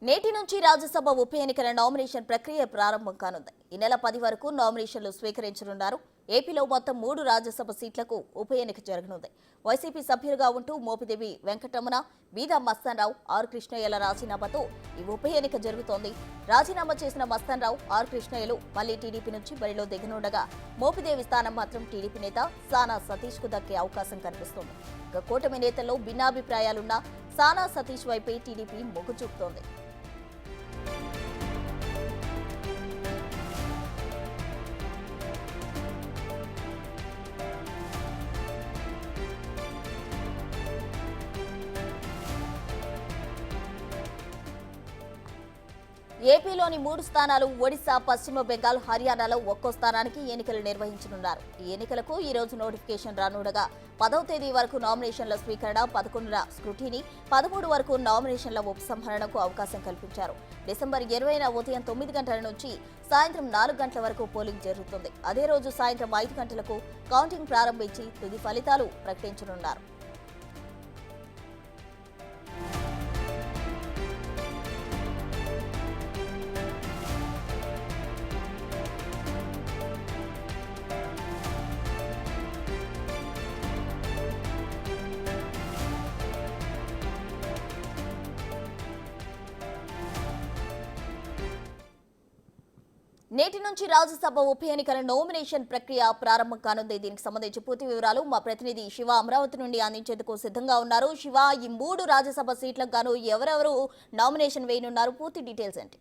నేటి నుంచి రాజ్యసభ ఉప ఎన్నికల నామినేషన్ ప్రక్రియ ప్రారంభం కానుంది. ఈ నెల 10 వరకు నామినేషన్లు స్వీకరించనున్నారు. ఏపీలో మొత్తం 3 రాజ్యసభ సీట్లకు ఉప ఎన్నిక జరగనుంది. వైసీపీ సభ్యులుగా ఉంటూ మోపిదేవి వెంకటరమణ, బీదా మస్తాన్రావు, ఆర్ కృష్ణయ్యల రాజీనామాతో ఈ ఉప ఎన్నిక జరుగుతోంది. రాజీనామా చేసిన మస్తాన్రావు, ఆర్ కృష్ణయ్యలు మళ్లీ టీడీపీ నుంచి బరిలో దిగనుండగా మోపిదేవి స్థానం మాత్రం టీడీపీ నేత సానా సతీష్ కు దక్కే అవకాశం కనిపిస్తోంది. ఇక కూటమి నేతల్లో భిన్నాభిప్రాయాలున్న సానా సతీష్ వైపే టీడీపీ మొగ్గు చూపుతోంది. ఏపీలోని 3 స్థానాలు ఒడిశా, పశ్చిమ బెంగాల్, హర్యానాలో ఒక్కో స్థానానికి ఎన్నికలు నిర్వహించనున్నారు. ఈ ఎన్నికలకు ఈ రోజు నోటిఫికేషన్ రానుండగా 10వ తేదీ వరకు నామినేషన్ల స్వీకరణ, 11న స్క్రూటీనీ, 13 వరకు నామినేషన్ల ఉపసంహరణకు అవకాశం కల్పించారు. డిసెంబర్ 20న ఉదయం 9 గంటల నుంచి సాయంత్రం 4 గంటల వరకు పోలింగ్ జరుగుతుంది. అదే రోజు సాయంత్రం 5 గంటలకు కౌంటింగ్ ప్రారంభించి తుది ఫలితాలు ప్రకటించనున్నారు. నేటి నుంచి రాజ్యసభ ఉప ఎన్నికల నామినేషన్ ప్రక్రియ ప్రారంభం కానుంది. దీనికి సంబంధించి పూర్తి వివరాలు మా ప్రతినిధి శివ అమరావతి నుండి అందించేందుకు సిద్ధంగా ఉన్నారు. శివ, ఈ 3 రాజ్యసభ సీట్లకు గాను ఎవరెవరు నామినేషన్ వేయనున్నారు? పూర్తి డీటెయిల్స్ ఏంటి?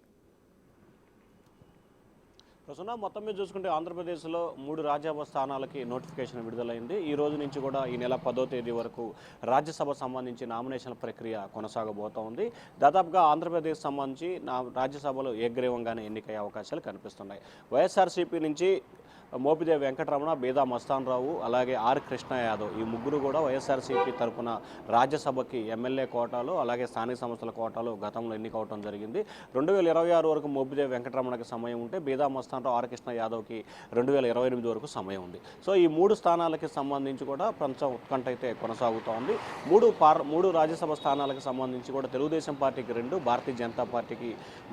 ప్రస్తుతం మొత్తం మీద చూసుకుంటే ఆంధ్రప్రదేశ్లో 3 రాజ్యసభ స్థానాలకి నోటిఫికేషన్ విడుదలైంది. ఈ రోజు నుంచి కూడా ఈ నెల 10వ తేదీ వరకు రాజ్యసభ సంబంధించి నామినేషన్ల ప్రక్రియ కొనసాగబోతోంది. దాదాపుగా ఆంధ్రప్రదేశ్ సంబంధించి రాజ్యసభలో ఏకగ్రీవంగానే ఎన్నికయ్యే అవకాశాలు కనిపిస్తున్నాయి. వైఎస్ఆర్సీపీ నుంచి మోపిదేవి వెంకటరమణ, బీదా మస్తాన్రావు, అలాగే ఆర్ కృష్ణ యాదవ్ ఈ ముగ్గురు కూడా వైఎస్ఆర్సీపీ తరఫున రాజ్యసభకి ఎమ్మెల్యే కోటాలో అలాగే స్థానిక సంస్థల కోటాలో గతంలో ఎన్నికవడం జరిగింది. 2026 వరకు మోపిదేవి వెంకటరమణకి సమయం ఉంటే బీదా మస్తాన్రావు, ఆర్ కృష్ణ యాదవ్కి 2028 వరకు సమయం ఉంది. సో ఈ 3 స్థానాలకి సంబంధించి కూడా కొంచెం ఉత్కంఠ అయితే కొనసాగుతోంది. 3 రాజ్యసభ స్థానాలకు సంబంధించి కూడా తెలుగుదేశం పార్టీకి 2, భారతీయ జనతా పార్టీకి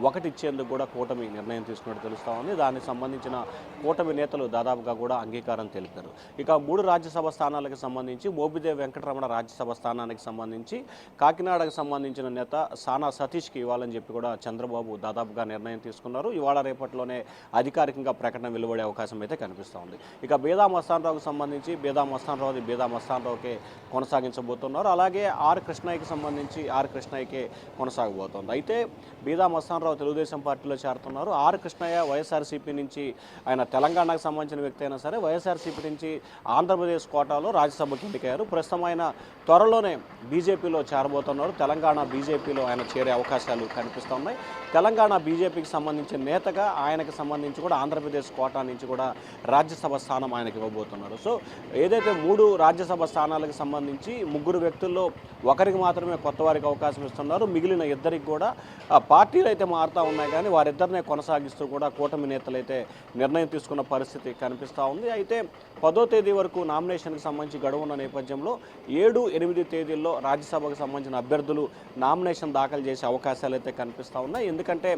1 ఇచ్చేందుకు కూడా కూటమి నిర్ణయం తీసుకున్నట్టు తెలుస్తూ ఉంది. దానికి సంబంధించిన కూటమి నేతలు దాదాపుగా కూడా అంగీకారం తెలిపారు. ఇక 3 రాజ్యసభ స్థానాలకు సంబంధించి మోపిదేవి వెంకటరమణ రాజ్యసభ స్థానానికి సంబంధించి కాకినాడకు సంబంధించిన నేత సానా సతీష్కి ఇవ్వాలని చెప్పి కూడా చంద్రబాబు దాదాపుగా నిర్ణయం తీసుకున్నారు. ఇవాళ రేపట్లోనే అధికారికంగా ప్రకటన వెలువడే అవకాశం అయితే కనిపిస్తూ ఉంది. ఇక బీదా మస్తాన్రావుకు సంబంధించి బీదా మస్తాన్రావుకే కొనసాగించబోతున్నారు. అలాగే ఆర్ కృష్ణయ్యకి సంబంధించి ఆర్ కృష్ణయ్యకే కొనసాగబోతోంది. అయితే బీదా మస్తాన్రావు తెలుగుదేశం పార్టీలో చేరుతున్నారు. ఆర్ కృష్ణయ్య వైఎస్ఆర్సీపీ నుంచి ఆయన తెలంగాణకు సంబంధించిన వ్యక్తి అయినా సరే వైఎస్ఆర్సీపీ నుంచి ఆంధ్రప్రదేశ్ కోటాలో రాజ్యసభకి ఎన్నికయ్యారు. ప్రస్తుతం ఆయన త్వరలోనే బీజేపీలో చేరబోతున్నారు. తెలంగాణ బీజేపీలో ఆయన చేరే అవకాశాలు కనిపిస్తున్నాయి. తెలంగాణ బీజేపీకి సంబంధించిన నేతగా ఆయనకు సంబంధించి కూడా ఆంధ్రప్రదేశ్ కోటా నుంచి కూడా రాజ్యసభ స్థానం ఆయనకి ఇవ్వబోతున్నారు. సో ఏదైతే 3 రాజ్యసభ స్థానాలకు సంబంధించి 3 వ్యక్తుల్లో ఒకరికి మాత్రమే కొత్త వారికి అవకాశం ఇస్తున్నారు. మిగిలిన 2రికి కూడా పార్టీలు అయితే మారుతూ ఉన్నాయి, కానీ వారిద్దరినే కొనసాగిస్తూ కూడా కూటమి నేతలు అయితే నిర్ణయం తీసుకున్న పరిస్థితి కనిపిస్తూ ఉంది. అయితే 10వ తేదీ వరకు నామినేషన్కి సంబంధించి గడువు ఉన్న నేపథ్యంలో 7, 8 తేదీల్లో రాజ్యసభకు సంబంధించిన అభ్యర్థులు నామినేషన్ దాఖలు చేసే అవకాశాలు అయితే కనిపిస్తూ ఉన్నాయి. ఎందుకంటే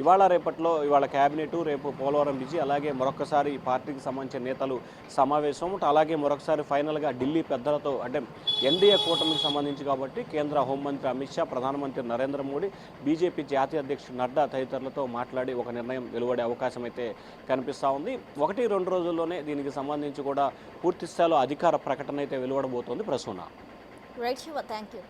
ఇవాళ క్యాబినెట్, రేపు పోలవరం బిజీ, అలాగే మరొకసారి పార్టీకి సంబంధించిన నేతలు సమావేశం, అలాగే మరొకసారి ఫైనల్గా ఢిల్లీ పెద్దలతో అంటే ఎన్డీఏ కూటమికి సంబంధించి కాబట్టి కేంద్ర హోంమంత్రి అమిత్ షా, ప్రధానమంత్రి నరేంద్ర మోడీ, బీజేపీ జాతీయ అధ్యక్షుడు నడ్డా తదితరులతో మాట్లాడి ఒక నిర్ణయం వెలువడే అవకాశం అయితే కనిపిస్తూ ఉంది. 1-2 రోజుల్లోనే దీనికి సంబంధించి కూడా పూర్తి స్థాయిలో అధికార ప్రకటన అయితే వెలువడబోతోంది. Prasuna. Right Shiva, thank you.